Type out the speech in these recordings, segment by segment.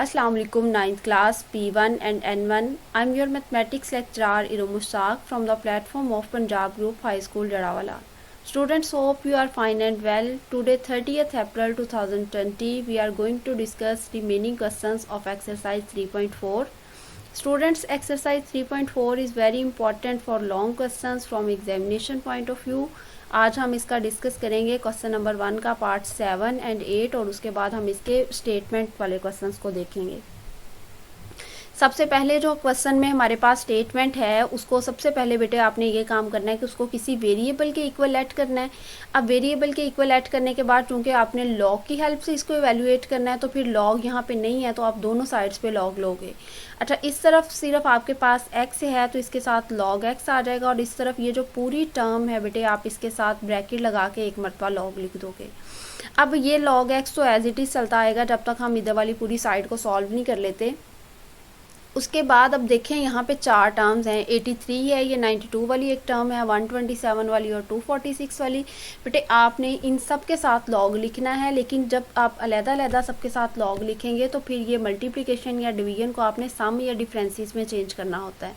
Assalamu alaikum, 9th class P1 and N1. I'm your mathematics lecturer Irum Mushtaq from the platform of Punjab Group High School Jarawala. Students, hope you are fine and well. Today 30th April 2020 we are going to discuss remaining questions of exercise 3.4. Students, exercise 3.4 is very important for long questions from examination point of view. आज हम इसका discuss करेंगे question number 1 का part 7 and 8 और उसके बाद हम इसके स्टेटमेंट वाले क्वेश्चंस को देखेंगे। सबसे पहले जो क्वेश्चन में हमारे पास स्टेटमेंट है उसको सबसे पहले बेटे आपने ये काम करना है कि उसको किसी वेरिएबल के इक्वल ऐड करना है। अब वेरिएबल के इक्वल ऐड करने के बाद चूंकि आपने लॉग की हेल्प से इसको इवैल्यूएट करना है तो फिर लॉग यहाँ पे नहीं है तो आप दोनों साइड्स पे लॉग लोगे। अच्छा, इस तरफ सिर्फ आपके पास x है तो इसके साथ log x आ जाएगा और इस तरफ ये जो पूरी टर्म है बेटे आप इसके साथ ब्रैकेट लगा के एक मरतबा log लिख दोगे। अब ये log x तो एज इट इज़ चलता आएगा जब तक हम इधर वाली पूरी साइड को सॉल्व नहीं कर लेते। उसके बाद अब देखें यहाँ पे चार टर्म्स हैं, 83 है, ये 92 वाली एक टर्म है, 127 वाली और 246 वाली। बेटे आपने इन सब के साथ लॉग लिखना है, लेकिन जब आप अलग-अलग सबके साथ लॉग लिखेंगे तो फिर ये मल्टीप्लिकेशन या डिवीजन को आपने सम या डिफरेंसेस में चेंज करना होता है।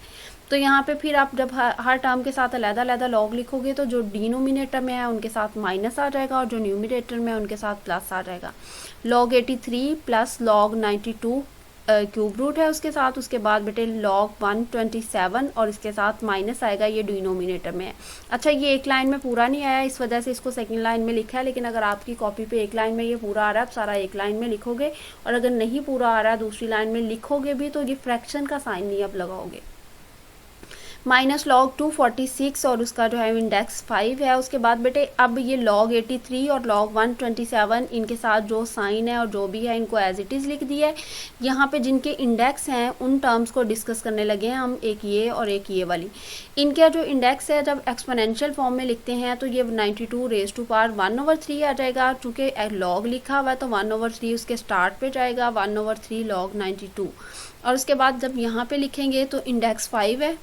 तो यहाँ पे फिर आप जब हर टर्म के साथ अलग-अलग लॉग लिखोगे तो जो डिनोमिनेटर में है उनके साथ माइनस आ जाएगा और जो न्यूमिनेटर में है उनके साथ प्लस आ जाएगा। log 83 plus log 92 cube root है उसके साथ, उसके बाद बेटे log 127 और इसके साथ माइनस आएगा, ये डिनोमिनेटर में है। अच्छा, ये एक लाइन में पूरा नहीं आया इस वजह से इसको सेकंड लाइन में लिखा है, लेकिन अगर आपकी कॉपी पे एक लाइन में ये पूरा आ रहा है आप सारा एक लाइन में लिखोगे और अगर नहीं पूरा आ रहा है दूसरी लाइन में लिखोगे भी तो ये फ्रैक्शन का साइन नहीं आप लगाओगे। माइनस log 246 और उसका जो है इंडेक्स 5 है। उसके बाद बेटे अब ये log 83 और log 127 इनके साथ जो साइन है और जो भी है इनको एज इट इज़ लिख दिया है। यहाँ पे जिनके इंडेक्स हैं उन टर्म्स को डिस्कस करने लगे हैं हम, एक ये और एक ये वाली। इनका जो इंडेक्स है जब एक्सपोनेंशियल फॉर्म में लिखते हैं तो ये 92 रेज़ टू पावर 1/3 आ जाएगा। चूँकि log लिखा हुआ है तो 1/3 उसके स्टार्ट पे जाएगा, 1/3 log 92। और उसके बाद जब यहाँ पे लिखेंगे तो इंडेक्स 5 है।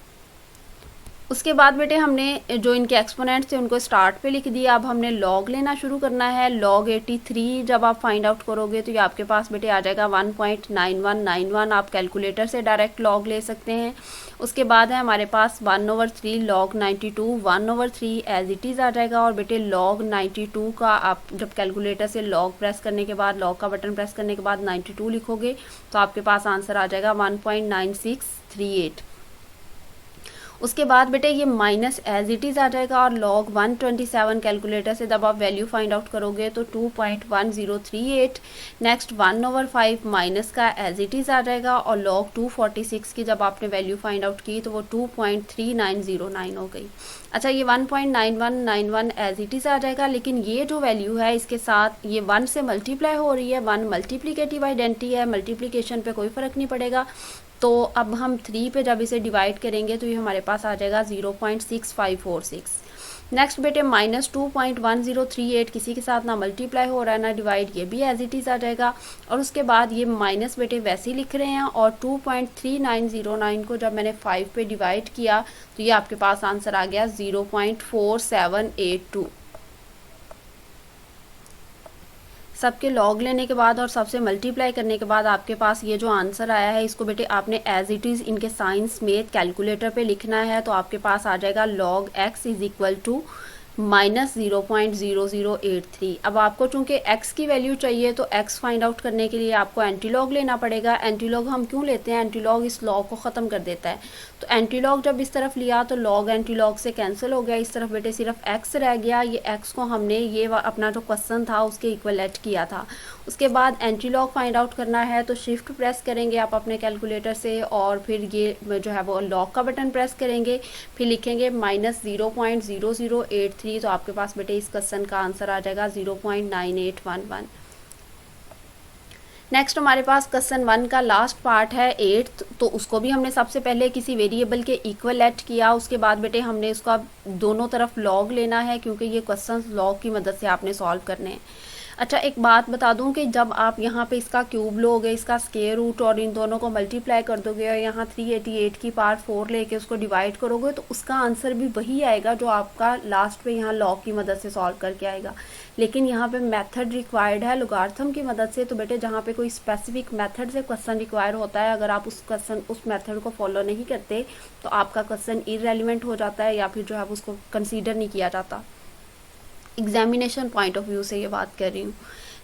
उसके बाद बेटे हमने जो इनके एक्सपोनेंट थे उनको स्टार्ट पे लिख दिया। अब हमने लॉग लेना शुरू करना है। log 83 जब आप फाइंड आउट करोगे तो ये आपके पास बेटे आ जाएगा 1.9191। आप कैलकुलेटर से डायरेक्ट लॉग ले सकते हैं। उसके बाद है हमारे पास 1/3 log 92, 1/3 एज इट इज़ आ जाएगा और बेटे log 92 का आप जब कैलकुलेटर से लॉग प्रेस करने के बाद, लॉग का बटन प्रेस करने के बाद 92 लिखोगे तो आपके पास आंसर आ जाएगा 1.9638। उसके बाद बेटे ये माइनस एज इट इज़ आ जाएगा और log 127 कैलकुलेटर से जब आप वैल्यू फाइंड आउट करोगे तो 2.1038। नेक्स्ट 1/5 माइनस का एज इट इज़ आ जाएगा और log 246 की जब आपने वैल्यू फाइंड आउट की तो वो 2.3909 हो गई। अच्छा, ये 1.9191 एज इट इज़ आ जाएगा, लेकिन ये जो वैल्यू है इसके साथ ये 1 से मल्टीप्लाई हो रही है। 1 मल्टीप्लिकेटिव आइडेंटिटी है, मल्टीप्लिकेशन पे कोई फ़र्क नहीं पड़ेगा। तो अब हम 3 पे जब इसे डिवाइड करेंगे तो ये हमारे पास आ जाएगा 0.6546। नेक्स्ट बेटे माइनस 2.1038 किसी के साथ ना मल्टीप्लाई हो रहा है ना डिवाइड, ये भी एज इट इज़ आ जाएगा। और उसके बाद ये माइनस बेटे वैसे ही लिख रहे हैं और 2.3909 को जब मैंने 5 पे डिवाइड किया तो ये आपके पास आंसर आ गया 0.4782। सबके लॉग लेने के बाद और सबसे मल्टीप्लाई करने के बाद आपके पास ये जो आंसर आया है इसको बेटे आपने एज इट इज़ इनके साइंस में कैलकुलेटर पे लिखना है। तो आपके पास आ जाएगा log x is equal to minus 0.0083। अब आपको चूंकि x की वैल्यू चाहिए तो x फाइंड आउट करने के लिए आपको एंटीलॉग लेना पड़ेगा। एंटीलॉग हम क्यों लेते हैं? एंटीलॉग इस लॉग को ख़त्म कर देता है। तो एंटीलॉग जब इस तरफ लिया तो लॉग एंटीलॉग से कैंसिल हो गया, इस तरफ बेटे सिर्फ x रह गया। ये x को हमने ये अपना जो क्वेश्चन था उसके इक्वलेट किया था। उसके बाद एंटीलॉग फाइंड आउट करना है तो शिफ्ट प्रेस करेंगे आप अपने कैलकुलेटर से और फिर ये जो है वो लॉग का बटन प्रेस करेंगे, फिर लिखेंगे माइनस 0.0083। तो आपके पास बेटे इस क्वेश्चन का आंसर आ जाएगा 0.9811। नेक्स्ट हमारे पास क्वेश्चन 1 का लास्ट पार्ट है 8th, तो उसको भी हमने सबसे पहले किसी वेरिएबल के इक्वल ऐड किया। उसके बाद बेटे हमने उसका दोनों तरफ लॉग लेना है क्योंकि ये क्वेश्चन लॉग की मदद से आपने सॉल्व करने हैं। अच्छा, एक बात बता दूं कि जब आप यहाँ पे इसका क्यूब लोगे, इसका स्क्वायर रूट और इन दोनों को मल्टीप्लाई कर दोगे और यहाँ 388 की पावर 4 लेके उसको डिवाइड करोगे तो उसका आंसर भी वही आएगा जो आपका लास्ट पे यहाँ लॉग की मदद से सॉल्व करके आएगा। लेकिन यहाँ पे मेथड रिक्वायर्ड है लोगार्थम की मदद से। तो बेटे जहाँ पे कोई स्पेसिफिक मेथड से क्वेश्चन रिक्वायर होता है, अगर आप उस मेथड को फॉलो नहीं करते तो आपका क्वेश्चन इररेलेवेंट हो जाता है या फिर जो है उसको कंसीडर नहीं किया जाता। एग्जामिनेशन पॉइंट ऑफ व्यू से ये बात कर रही हूँ।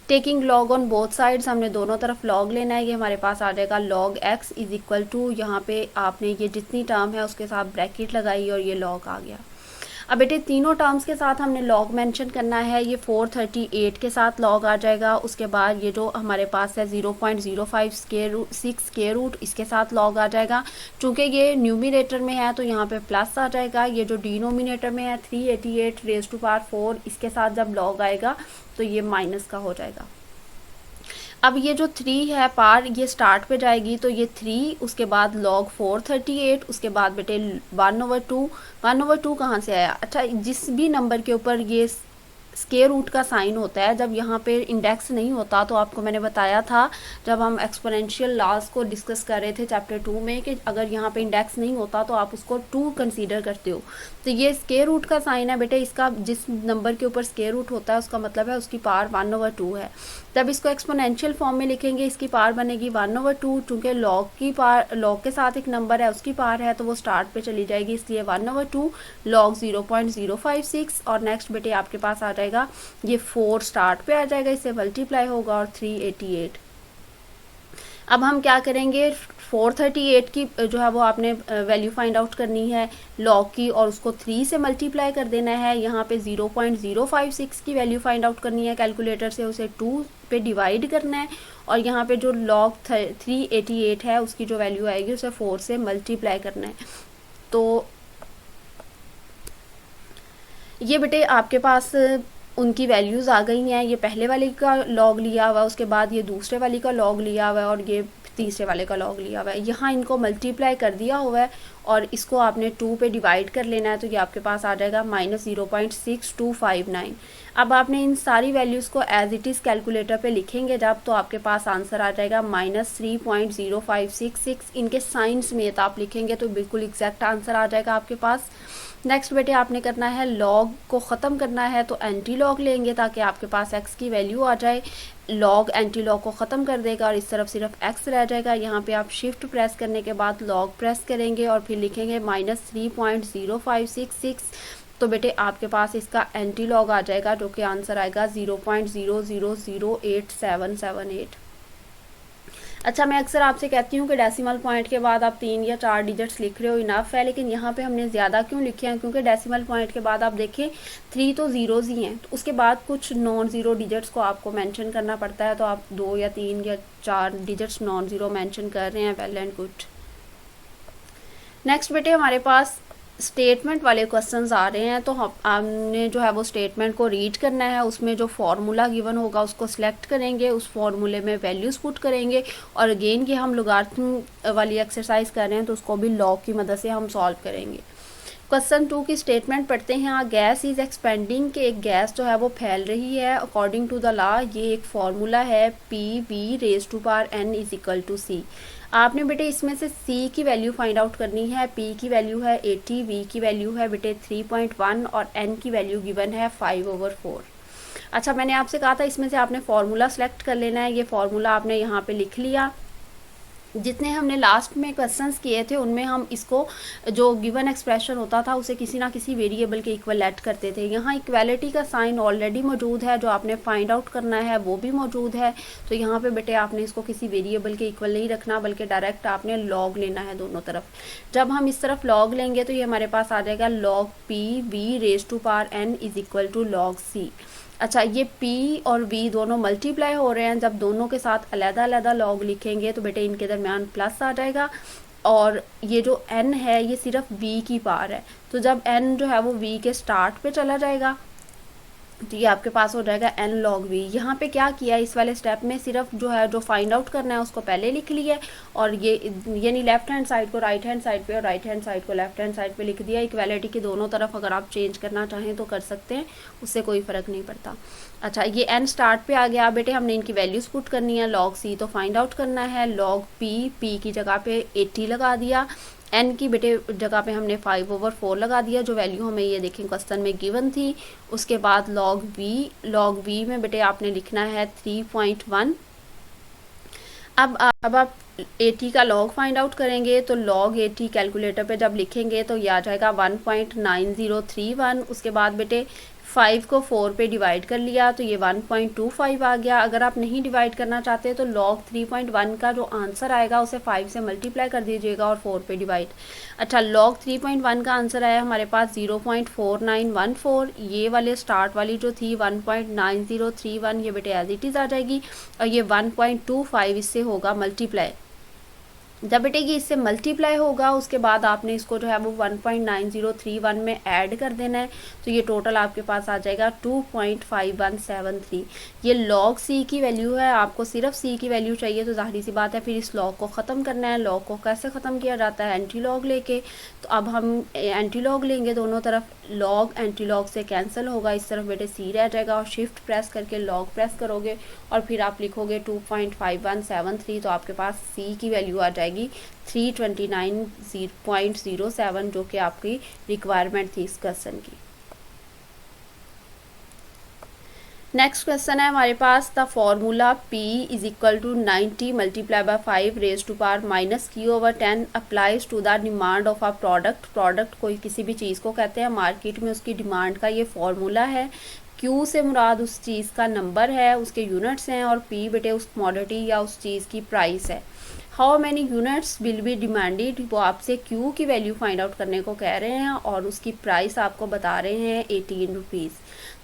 Taking log on both sides, हमने दोनों तरफ लॉग लेना है। ये हमारे पास आ जाएगा log x is equal to, यहाँ पे आपने ये जितनी टर्म है उसके साथ ब्रैकेट लगाई और ये लॉग आ गया। अब बेटे तीनों टर्म्स के साथ हमने लॉग मेंशन करना है। ये 438 के साथ लॉग आ जाएगा। उसके बाद ये जो हमारे पास है 0.05 स्क्वायर रूट, इसके साथ लॉग आ जाएगा। चूँकि ये न्यूमिनेटर में है तो यहाँ पे प्लस आ जाएगा। ये जो डिनोमिनेटर में है 388 रेज़ टू पावर 4, इसके साथ जब लॉग आएगा तो ये माइनस का हो जाएगा। अब ये जो 3 है पार, ये स्टार्ट पे जाएगी तो ये 3, उसके बाद log 438, उसके बाद बेटे 1/2। 1/2 कहाँ से आया? अच्छा, जिस भी नंबर के ऊपर ये स्क्वायर रूट का साइन होता है, जब यहाँ पे इंडेक्स नहीं होता, तो आपको मैंने बताया था जब हम एक्सपोनेंशियल लॉज को डिस्कस कर रहे थे चैप्टर 2 में कि अगर यहाँ पे इंडेक्स नहीं होता तो आप उसको 2 कंसीडर करते हो। तो ये स्क्वायर रूट का साइन है बेटे, इसका जिस नंबर के ऊपर स्क्वायर रूट होता है उसका मतलब है उसकी पावर 1/2 है। तब इसको एक्सपोनेंशियल फॉर्म में लिखेंगे, इसकी पावर बनेगी 1/2। चूँकि लॉग की पावर, लॉग के साथ एक नंबर है उसकी पावर है तो वो स्टार्ट पे चली जाएगी, इसलिए 1/2 log 0.056। और नेक्स्ट बेटे आपके पास आ जाएगा ये 4 स्टार्ट पे आ जाएगा, इससे मल्टीप्लाई होगा और 388। अब हम क्या करेंगे, 438 की जो है वो आपने वैल्यू फाइंड आउट करनी है लॉग की और उसको 3 से मल्टीप्लाई कर देना है। यहाँ पे 0.056 की वैल्यू फाइंड आउट करनी है कैलकुलेटर से, उसे 2 पे डिवाइड करना है और यहाँ पे जो लॉग 388 है उसकी जो वैल्यू आएगी उसे 4 से मल्टीप्लाई करना है। तो ये बेटे आपके पास उनकी वैल्यूज़ आ गई हैं। ये पहले वाले का लॉग लिया हुआ है, उसके बाद ये दूसरे वाले का लॉग लिया हुआ है और ये तीसरे वाले का लॉग लिया हुआ है। यहाँ इनको मल्टीप्लाई कर दिया हुआ है और इसको आपने 2 पे डिवाइड कर लेना है तो ये आपके पास आ जाएगा -0.6259। अब आपने इन सारी वैल्यूज़ को एज इट इज़ कैलकुलेटर पे लिखेंगे जब, तो आपके पास आंसर आ जाएगा -3.0566। इनके साइन समेत आप लिखेंगे तो बिल्कुल एग्जैक्ट आंसर आ जाएगा आपके पास। नेक्स्ट बेटे आपने करना है लॉग को ख़त्म करना है तो एंटी लॉग लेंगे ताकि आपके पास x की वैल्यू आ जाए। लॉग एंटी लॉग को ख़त्म कर देगा और इस तरफ सिर्फ x रह जाएगा। यहाँ पे आप शिफ्ट प्रेस करने के बाद लॉग प्रेस करेंगे और फिर लिखेंगे -3.0566। तो बेटे आपके पास इसका एंटी लॉग आ जाएगा जो कि आंसर आएगा 0.00087778। अच्छा, मैं अक्सर आपसे कहती हूँ कि डेसिमल पॉइंट के बाद आप 3 या 4 डिजिट्स लिख रहे हो, इनफ है, लेकिन यहाँ पे हमने ज़्यादा क्यों लिखे हैं? क्योंकि डेसिमल पॉइंट के बाद आप देखें 3 तो ज़ीरोज़ ही हैं, तो उसके बाद कुछ नॉन ज़ीरो डिजिट्स को आपको मेंशन करना पड़ता है। तो आप 2 या 3 या 4 डिजिट्स नॉन ज़ीरो मेंशन कर रहे हैं, वेल एंड गुड। नेक्स्ट बेटे हमारे पास स्टेटमेंट वाले क्वेश्चंस आ रहे हैं, तो हमने जो है वो स्टेटमेंट को रीड करना है। उसमें जो फार्मूला गिवन होगा उसको सिलेक्ट करेंगे, उस फार्मूले में वैल्यूज़ पुट करेंगे और अगेन कि हम लोगारिथम वाली एक्सरसाइज कर रहे हैं तो उसको भी लॉग की मदद से हम सॉल्व करेंगे। क्वेश्चन 2 की स्टेटमेंट पढ़ते हैं। गैस इज़ एक्सपेंडिंग, कि एक गैस जो है वो फैल रही है अकॉर्डिंग टू द लॉ। ये एक फार्मूला है PV⁴n is equal to C। आपने बेटे इसमें से C की वैल्यू फाइंड आउट करनी है। P की वैल्यू है 80, V की वैल्यू है बेटे 3.1 और N की वैल्यू गिवन है 5/4। अच्छा, मैंने आपसे कहा था इसमें से आपने फार्मूला सेलेक्ट कर लेना है। ये फार्मूला आपने यहाँ पे लिख लिया। जितने हमने लास्ट में क्वेश्चंस किए थे उनमें हम इसको जो गिवन एक्सप्रेशन होता था उसे किसी ना किसी वेरिएबल के इक्वल ऐड करते थे। यहाँ इक्वालिटी का साइन ऑलरेडी मौजूद है, जो आपने फाइंड आउट करना है वो भी मौजूद है। तो यहाँ पे बेटे आपने इसको किसी वेरिएबल के इक्वल नहीं रखना बल्कि डायरेक्ट आपने लॉग लेना है दोनों तरफ। जब हम इस तरफ लॉग लेंगे तो ये हमारे पास आ जाएगा log PV⁴n is equal to log C। अच्छा, ये P और V दोनों मल्टीप्लाई हो रहे हैं। जब दोनों के साथ अलग-अलग लॉग लिखेंगे तो बेटे इनके दरमियान प्लस आ जाएगा और ये जो N है ये सिर्फ V की पावर है। तो जब N जो है वो V के स्टार्ट पे चला जाएगा तो ये आपके पास हो जाएगा n log v। यहाँ पे क्या किया इस वाले स्टेप में, सिर्फ जो है जो फाइंड आउट करना है उसको पहले लिख लिया, और ये यानी लेफ्ट हैंड साइड को राइट हैंड साइड पे और राइट हैंड साइड को लेफ्ट हैंड साइड पे लिख दिया। इक्वालिटी के दोनों तरफ अगर आप चेंज करना चाहें तो कर सकते हैं, उससे कोई फ़र्क नहीं पड़ता। अच्छा, ये n स्टार्ट पे आ गया। बेटे हमने इनकी वैल्यूज़ पुट करनी है। log c तो फाइंड आउट करना है, log p की जगह पे 80 लगा दिया, n की बेटे जगह पे हमने 5/4 लगा दिया, जो वैल्यू हमें ये देखें क्वेश्चन में गिवन थी। उसके बाद log v में बेटे आपने लिखना है 3.1। अब आप 80 का log फाइंड आउट करेंगे तो log 80 कैलकुलेटर पे जब लिखेंगे तो ये आ जाएगा 1.9031। उसके बाद बेटे 5 को 4 पे डिवाइड कर लिया तो ये 1.25 आ गया। अगर आप नहीं डिवाइड करना चाहते तो log 3.1 का जो आंसर आएगा उसे 5 से मल्टीप्लाई कर दीजिएगा और 4 पे डिवाइड। अच्छा, log 3.1 का आंसर आया हमारे पास 0.4914। ये वाले स्टार्ट वाली जो थी 1.9031 ये बेटे एज इट इज़ आ जाएगी, और ये 1.25 इससे होगा मल्टीप्लाई। जब बेटे ये इससे मल्टीप्लाई होगा उसके बाद आपने इसको जो है वो 1.9031 में ऐड कर देना है, तो ये टोटल आपके पास आ जाएगा 2.5173। ये log c की वैल्यू है। आपको सिर्फ c की वैल्यू चाहिए तो जाहिर सी बात है फिर इस log को ख़त्म करना है। log को कैसे ख़त्म किया जाता है, एंटी लॉग लेके। तो अब हम एंटी लॉग लेंगे दोनों तरफ, log एंटी लॉग से कैंसिल होगा, इस तरफ बेटे c रह जाएगा, और शिफ्ट प्रेस करके log प्रेस करोगे और फिर आप लिखोगे 2.5173, तो आपके पास c की वैल्यू आ जाएगी 329.07, जो कि आपकी रिक्वायरमेंट थी इस क्वेश्चन की। नेक्स्ट क्वेश्चन है हमारे पास, the formula p is equal to 90 multiply by 5 raise to power minus q/10 applies to the demand of a product. Product कोई किसी भी चीज़ को कहते हैं, मार्केट में उसकी डिमांड का ये फॉर्मूला है। Q से मुराद उस चीज़ का नंबर है, उसके यूनिट्स हैं, और P बेटे उस कमोडिटी या उस चीज़ की प्राइस है। How many units will be demanded, वो आपसे Q की वैल्यू फाइंड आउट करने को कह रहे हैं और उसकी प्राइस आपको बता रहे हैं 18 रुपीज़।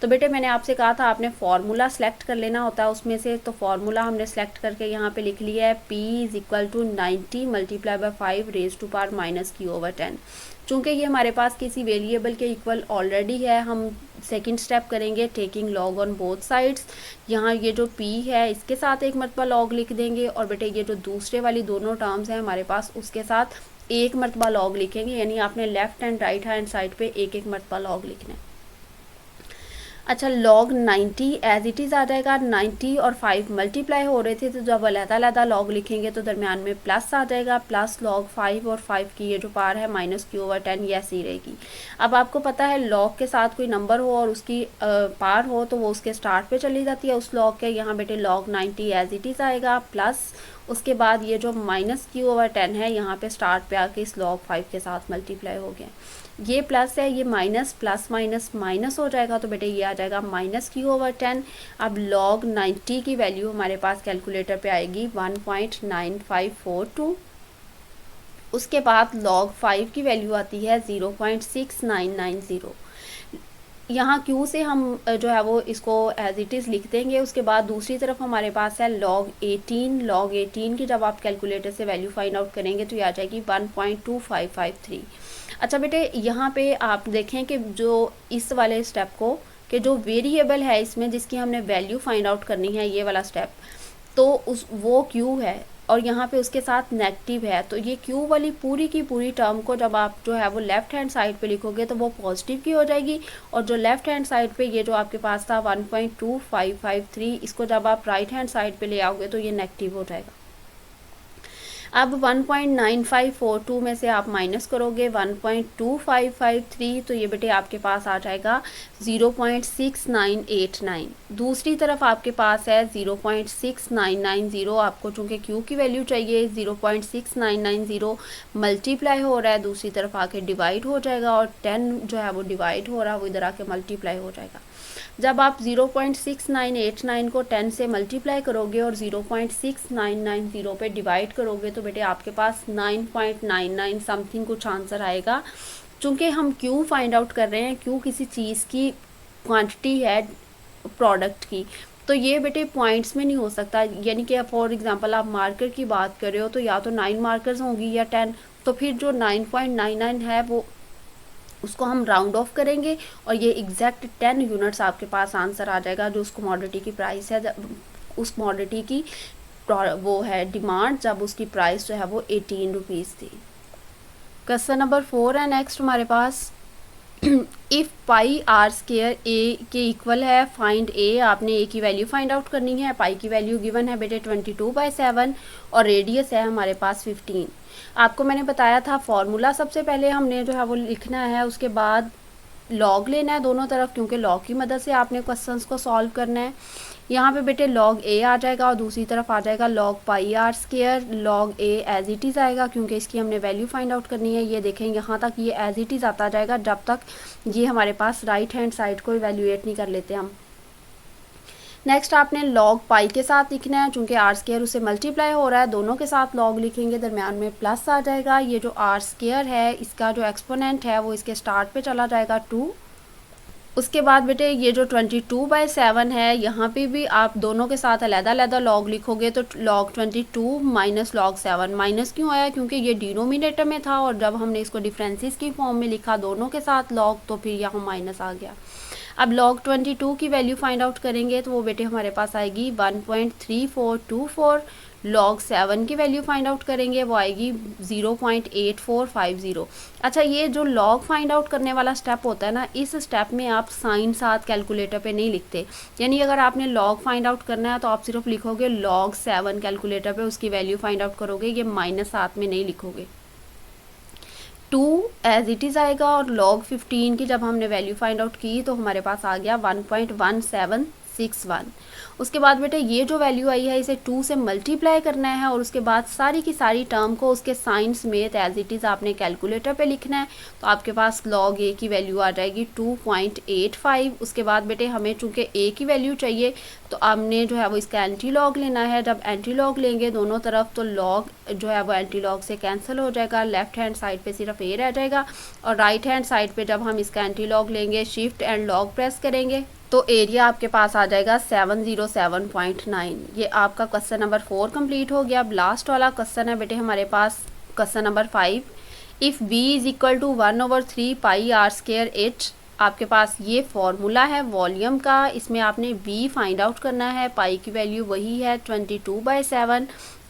तो बेटे मैंने आपसे कहा था आपने फार्मूला सेलेक्ट कर लेना होता है उसमें से, तो फार्मूला हमने सेलेक्ट करके यहाँ पे लिख लिया है P is equal to 90 multiply by 5 raise to power minus q/10। चूँकि ये हमारे पास किसी वेरिएबल के इक्वल ऑलरेडी है, हम सेकंड स्टेप करेंगे taking log on both sides. यहाँ ये जो p है इसके साथ एक मरतबा लॉग लिख देंगे, और बेटे ये जो दूसरे वाली दोनों टर्म्स हैं हमारे पास उसके साथ एक मरतबा लॉग लिखेंगे, यानी आपने left and right hand side पे एक एक मरतबा लॉग लिखना है। अच्छा, log 90 एज इट इज़ आ जाएगा। 90 और 5 मल्टीप्लाई हो रहे थे, तो जब अलग-अलग लॉग लिखेंगे तो दरमियान में प्लस आ जाएगा, प्लस log 5 और 5 की ये जो पार है माइनस q/10 ये ऐसी रहेगी। अब आपको पता है log के साथ कोई नंबर हो और उसकी पार हो तो वो उसके स्टार्ट पे चली जाती है उस log के। यहाँ बेटे log 90 एज इट इज़ आएगा, प्लस उसके बाद ये जो माइनस q/10 है यहाँ पे स्टार्ट पे आके इस log 5 के साथ मल्टीप्लाई हो गया। ये प्लस है, ये माइनस, प्लस माइनस माइनस हो जाएगा, तो बेटे ये आ जाएगा माइनस q/10। अब log 90 की वैल्यू हमारे पास कैलकुलेटर पे आएगी 1.9542। उसके बाद log 5 की वैल्यू आती है 0.6990। यहाँ Q से हम जो है वो इसको एज इट इज़ लिख देंगे। उसके बाद दूसरी तरफ हमारे पास है log 18। log 18 की जब आप कैलकुलेटर से वैल्यू फाइंड आउट करेंगे तो ये आ जाएगी 1.2553। अच्छा बेटे, यहाँ पे आप देखें कि जो इस वाले स्टेप को कि जो वेरिएबल है इसमें जिसकी हमने वैल्यू फाइंड आउट करनी है, ये वाला स्टेप, तो वो Q है और यहाँ पे उसके साथ नेगेटिव है, तो ये Q वाली पूरी की पूरी टर्म को जब आप जो है वो लेफ़्ट हैंड साइड पे लिखोगे तो वो पॉजिटिव की हो जाएगी, और जो लेफ़्ट हैंड साइड पे ये जो आपके पास था 1.2553, इसको जब आप राइट हैंड साइड पे ले आओगे तो ये नेगेटिव हो जाएगा। अब 1.9542 में से आप माइनस करोगे 1.2553, तो ये बेटे आपके पास आ जाएगा 0.6989। दूसरी तरफ आपके पास है 0.6990। आपको चूँकि Q की वैल्यू चाहिए, 0.6990 मल्टीप्लाई हो रहा है, दूसरी तरफ आके डिवाइड हो जाएगा, और 10 जो है वो डिवाइड हो रहा है वो इधर आके मल्टीप्लाई हो जाएगा। जब आप 0.6989 को 10 से मल्टीप्लाई करोगे और 0.6990 पे डिवाइड करोगे तो बेटे आपके पास 9.99 समथिंग कुछ आंसर आएगा। चूँकि हम Q फाइंड आउट कर रहे हैं, Q किसी चीज़ की क्वांटिटी है प्रोडक्ट की, तो ये बेटे पॉइंट्स में नहीं हो सकता। यानी कि फॉर एग्जांपल आप मार्कर की बात कर रहे हो तो या तो 9 मार्कर्स होंगी या 10, तो फिर जो 9.99 है वो उसको हम राउंड ऑफ करेंगे और ये एग्जैक्ट 10 यूनिट्स आपके पास आंसर आ जाएगा, जो उस कमोडिटी की प्राइस है, उस कमोडिटी की वो है डिमांड, जब उसकी प्राइस जो है वो 18 रुपीज़ थी। क्वेश्चन नंबर 4 है नेक्स्ट हमारे पास। इफ़ पाई आर स्केयर ए के इक्वल है, फाइंड ए। आपने ए की वैल्यू फाइंड आउट करनी है। पाई की वैल्यू गिवन है बेटे 22/7 और रेडियस है हमारे पास 15। आपको मैंने बताया था फॉर्मूला सबसे पहले हमने जो है वो लिखना है, उसके बाद लॉग लेना है दोनों तरफ, क्योंकि लॉग की मदद से आपने क्वेश्चंस को सॉल्व करना है। यहाँ पे बेटे लॉग ए आ जाएगा और दूसरी तरफ आ जाएगा log pi are square. Log A as it is आएगा क्योंकि इसकी हमने वैल्यू फाइंड आउट करनी है। ये देखें यहाँ तक ये एज इट इज़ आता जाएगा जब तक ये हमारे पास राइट हैंड साइड को इवेल्यूएट नहीं कर लेते हम। नेक्स्ट आपने लॉग पाई के साथ लिखना है, चूँकि आर स्केयर उससे मल्टीप्लाई हो रहा है, दोनों के साथ लॉग लिखेंगे, दरम्यान में प्लस आ जाएगा। ये जो आर स्केयर है इसका जो एक्सपोनेंट है वो इसके स्टार्ट पे चला जाएगा 2। उसके बाद बेटे ये जो 22/7 है, यहाँ पे भी आप दोनों के साथ अलग-अलग लॉग लिखोगे तो लॉग 22 माइनस लॉग 7। माइनस क्यों आया? क्योंकि ये डिनोमिनेटर में था और जब हमने इसको डिफरेंसेस की फॉर्म में लिखा दोनों के साथ लॉग, तो फिर यहाँ माइनस आ गया। अब log 22 की वैल्यू फाइंड आउट करेंगे तो वो बेटे हमारे पास आएगी 1.3424। log 7 की वैल्यू फाइंड आउट करेंगे वो आएगी 0.8450। अच्छा, ये जो log फाइंड आउट करने वाला स्टेप होता है ना, इस स्टेप में आप साइन साथ कैलकुलेटर पे नहीं लिखते। यानी अगर आपने log फाइंड आउट करना है तो आप सिर्फ लिखोगे log 7 कैलकुलेटर पे, उसकी वैल्यू फाइंड आउट करोगे, ये माइनस साथ में नहीं लिखोगे। 2 एज इट इज़ आएगा और log 15 की जब हमने वैल्यू फाइंड आउट की तो हमारे पास आ गया 1.1761। उसके बाद बेटे ये जो वैल्यू आई है इसे 2 से मल्टीप्लाई करना है और उसके बाद सारी की सारी टर्म को उसके साइन समेत एज इट इज़ आपने कैलकुलेटर पे लिखना है। तो आपके पास log a की वैल्यू आ जाएगी 2.85। उसके बाद बेटे हमें चूँकि a की वैल्यू चाहिए तो हमने जो है वो इसका एंटी लॉग लेना है। जब एंटी लॉग लेंगे दोनों तरफ तो लॉग जो है वो एंटी लॉग से कैंसिल हो जाएगा, लेफ्ट हैंड साइड पे सिर्फ ए रह जाएगा और राइट हैंड साइड पे जब हम इसका एंटी लॉग लेंगे, शिफ्ट एंड लॉग प्रेस करेंगे तो एरिया आपके पास आ जाएगा 707.9। ये आपका क्वेश्चन नंबर 4 कंप्लीट हो गया। अब लास्ट वाला क्वेश्चन है बेटे हमारे पास question number 5। If b is equal to 1/3 pi are square h. आपके पास ये फॉर्मूला है वॉल्यूम का, इसमें आपने b फाइंड आउट करना है। पाई की वैल्यू वही है 22/7।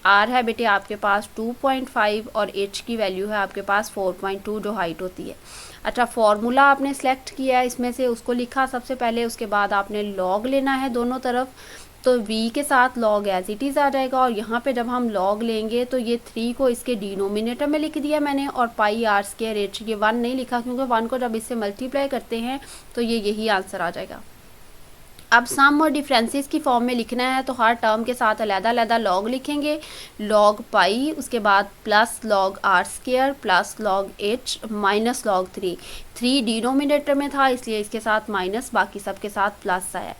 r है बेटे आपके पास 2.5 और h की वैल्यू है आपके पास 4.2 जो हाइट होती है। अच्छा, फॉर्मूला आपने सेलेक्ट किया है, इसमें से उसको लिखा सबसे पहले, उसके बाद आपने लॉग लेना है दोनों तरफ। तो v के साथ log एज इट इज़ आ जाएगा और यहाँ पे जब हम log लेंगे तो ये 3 को इसके डिनोमिनेटर में लिख दिया मैंने और पाई आर स्केयर एच, ये 1 नहीं लिखा क्योंकि 1 को जब इससे मल्टीप्लाई करते हैं तो ये यही आंसर आ जाएगा। अब सम और डिफरेंसेस की फॉर्म में लिखना है तो हर टर्म के साथ अलग-अलग लॉग लिखेंगे। log पाई, उसके बाद plus log R square plus log H minus log 3 denominator में था इसलिए इसके साथ माइनस, बाकी सब के साथ प्लस आया।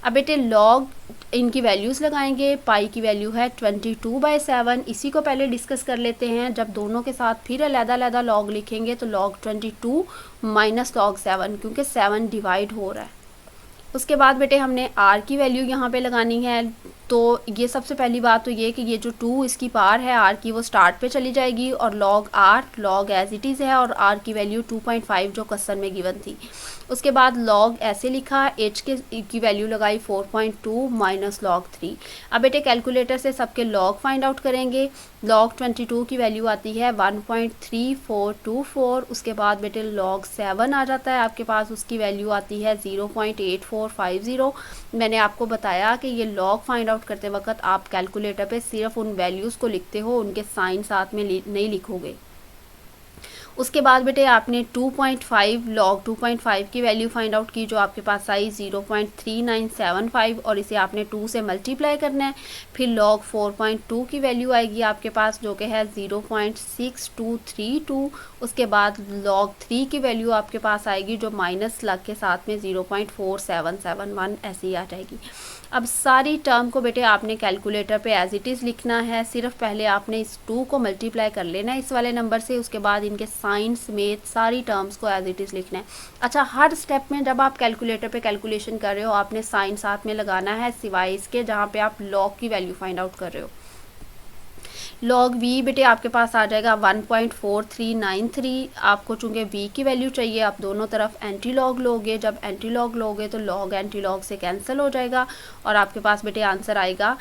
अब बेटे log इनकी वैल्यूज़ लगाएंगे। पाई की वैल्यू है 22/7। इसी को पहले डिस्कस कर लेते हैं। जब दोनों के साथ फिर अलग-अलग log लिखेंगे तो log 22 माइनस log 7, क्योंकि 7 डिवाइड हो रहा है। उसके बाद बेटे हमने r की वैल्यू यहाँ पे लगानी है। तो ये सबसे पहली बात तो ये कि ये जो 2 इसकी पार है r की वो स्टार्ट पे चली जाएगी और log r log as it is है और r की वैल्यू 2.5 जो क्वेश्चन में गिवन थी। उसके बाद log ऐसे लिखा, h की वैल्यू लगाई 4.2 माइनस log 3। अब बेटे कैलकुलेटर से सबके log फाइंड आउट करेंगे। log 22 की वैल्यू आती है 1.3424। उसके बाद बेटे log 7 आ जाता है आपके पास, उसकी वैल्यू आती है 0.8450। मैंने आपको बताया कि ये log फाइंड आउट करते वक्त आप कैलकुलेटर पे सिर्फ उन वैल्यूज़ को लिखते हो, उनके साइन साथ में नहीं लिखोगे। उसके बाद बेटे आपने 2.5 log 2.5 की वैल्यू फाइंड आउट की जो आपके पास आई 0.3975 और इसे आपने 2 से मल्टीप्लाई करना है। फिर log 4.2 की वैल्यू आएगी आपके पास जो कि है 0.6232। उसके बाद log 3 की वैल्यू आपके पास आएगी जो माइनस लग के साथ में 0.4771 ऐसी ही आ जाएगी। अब सारी टर्म को बेटे आपने कैलकुलेटर पे एज इट इज़ लिखना है। सिर्फ पहले आपने इस 2 को मल्टीप्लाई कर लेना है इस वाले नंबर से, उसके बाद इनके साइन समेत सारी टर्म्स को एज इट इज़ लिखना है। अच्छा, हर स्टेप में जब आप कैलकुलेटर पे कैलकुलेशन कर रहे हो आपने साइन साथ में लगाना है, सिवाय इसके जहाँ पे आप log की वैल्यू फाइंड आउट कर रहे हो। लॉग वी बेटे आपके पास आ जाएगा 1.4393। आपको चूँकि वी की वैल्यू चाहिए, आप दोनों तरफ एंटी लॉग लोगे। जब एंटी लॉग लोगे तो लॉग एंटी लॉग से कैंसिल हो जाएगा और आपके पास बेटे आंसर आएगा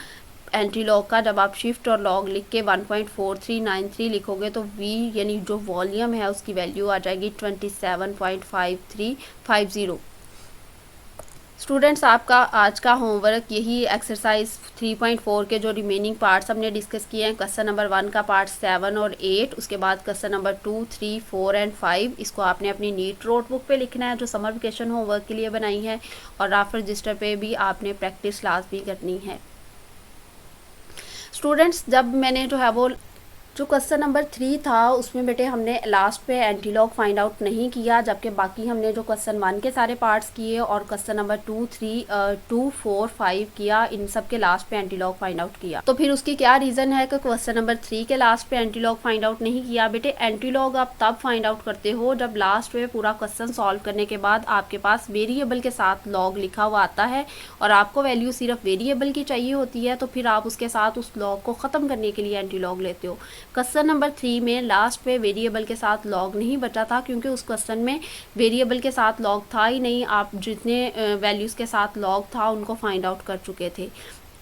एंटी लॉग का। जब आप शिफ्ट और लॉग लिख के 1.4393 लिखोगे तो वी यानी जो वॉल्यूम है उसकी वैल्यू आ जाएगी 27.5350। स्टूडेंट्स, आपका आज का होमवर्क यही एक्सरसाइज 3.4 के जो रिमेनिंग पार्ट्स हमने डिस्कस किए हैं, क्वेश्चन नंबर 1 का पार्ट 7 और 8, उसके बाद क्वेश्चन नंबर 2, 3, 4 एंड 5, इसको आपने अपनी नीट नोटबुक पे लिखना है जो समर वेकेशन होमवर्क के लिए बनाई है, और राफ रजिस्टर पे भी आपने प्रैक्टिस क्लास भी करनी है। स्टूडेंट्स, जब मैंने जो है वो जो क्वेश्चन नंबर 3 था उसमें बेटे हमने लास्ट पे एंटीलॉग फाइंड आउट नहीं किया, जबकि बाकी हमने जो क्वेश्चन 1 के सारे पार्ट्स किए और क्वेश्चन नंबर 2, 3, 2, 4, 5 किया, इन सब के लास्ट पे एंटीलॉग फाइंड आउट किया। तो फिर उसकी क्या रीज़न है कि क्वेश्चन नंबर 3 के लास्ट पे एंटीलॉग फाइंड आउट नहीं किया? बेटे एंटीलॉग आप तब फाइंड आउट करते हो जब लास्ट पे पूरा क्वेश्चन सॉल्व करने के बाद आपके पास वेरिएबल के साथ लॉग लिखा हुआ आता है और आपको वैल्यू सिर्फ वेरिएबल की चाहिए होती है, तो फिर आप उसके साथ उस लॉग को ख़त्म करने के लिए एंटीलॉग लेते हो। क्वेश्चन नंबर 3 में लास्ट पे वेरिएबल के साथ लॉग नहीं बचा था क्योंकि उस क्वेश्चन में वेरिएबल के साथ लॉग था ही नहीं, आप जितने वैल्यूज़ के साथ लॉग था उनको फाइंड आउट कर चुके थे।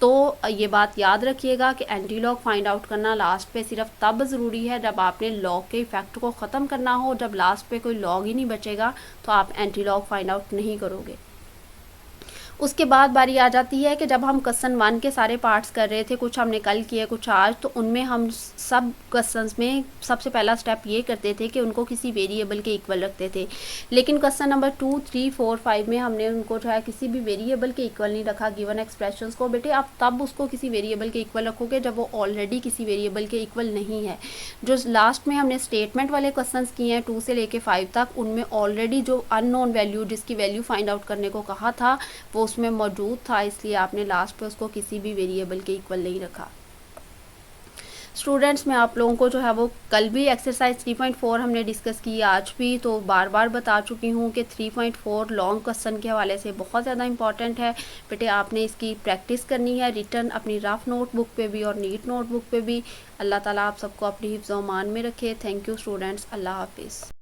तो ये बात याद रखिएगा कि एंटी लॉग फाइंड आउट करना लास्ट पे सिर्फ तब ज़रूरी है जब आपने लॉग के इफेक्ट को ख़त्म करना हो। जब लास्ट पे कोई लॉग ही नहीं बचेगा तो आप एंटी लॉग फाइंड आउट नहीं करोगे। उसके बाद बारी आ जाती है कि जब हम क्वेश्चन 1 के सारे पार्ट्स कर रहे थे, कुछ हमने कल किए कुछ आज, तो उनमें हम सब क्वेश्चंस में सबसे पहला स्टेप ये करते थे कि उनको किसी वेरिएबल के इक्वल रखते थे। लेकिन क्वेश्चन नंबर 2, 3, 4, 5 में हमने उनको जो है किसी भी वेरिएबल के इक्वल नहीं रखा गिवन एक्सप्रेशंस को। बेटे आप तब उसको किसी वेरिएबल के इक्वल रखोगे जब वो ऑलरेडी किसी वेरिएबल के इक्वल नहीं है। जो लास्ट में हमने स्टेटमेंट वाले क्वेश्चंस किए हैं 2 से लेके 5 तक, उनमें ऑलरेडी जो अननोन वैल्यू जिसकी वैल्यू फाइंड आउट करने को कहा था वो उसमें मौजूद था, इसलिए आपने लास्ट पे उसको किसी भी वेरिएबल के इक्वल नहीं रखा। स्टूडेंट्स, मैं आप लोगों को जो है वो कल भी एक्सरसाइज 3.4 हमने डिस्कस की, आज भी, तो बार बार बता चुकी हूँ कि 3.4 लॉन्ग क्वेश्चन के हवाले से बहुत ज़्यादा इंपॉर्टेंट है। बेटे आपने इसकी प्रैक्टिस करनी है रिटर्न अपनी रफ नोटबुक पे भी और नीट नोटबुक पे भी। अल्लाह ताला आप सबको अपनी हिफ्ज़-ओ-मान में रखे। थैंक यू स्टूडेंट्स, अल्लाह हाफिज़।